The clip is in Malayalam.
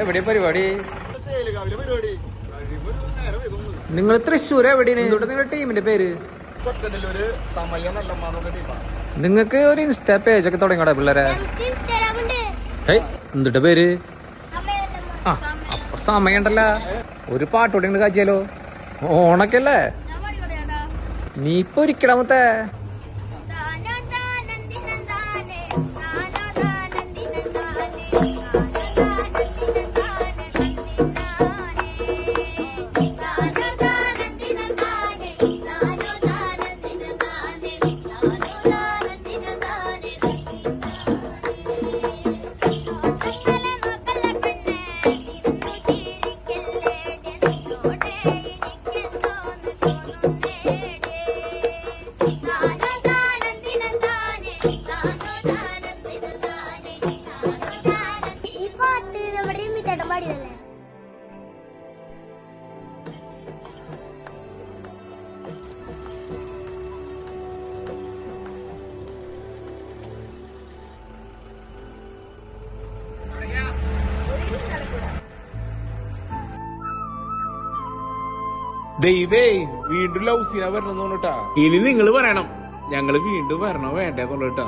എവിടെ പരിപാടി? നിങ്ങൾ തൃശ്ശൂർ എവിടെയാണ്? നിങ്ങളുടെ ടീമിന്റെ പേര്? നിങ്ങക്ക് ഒരു ഇൻസ്റ്റാ പേജ് ഒക്കെ തുടങ്ങിയോടെ പിള്ളേരെ? എന്നിട്ട് പേര്? ആ അപ്പൊ സമയണ്ടല്ല, ഒരു പാട്ടോടെ കാച്ചിയാലോ? ഓണൊക്കെ അല്ലേ? നീ ഇപ്പൊ ഒരിക്കടാമത്തെ ദൈവേ വീണ്ടും ലൗസീന വരണമെന്ന് തോന്നിട്ടാ. ഇനി നിങ്ങള് പറയണം ഞങ്ങള് വീണ്ടും വരണോ വേണ്ടേന്നുള്ളട്ടാ.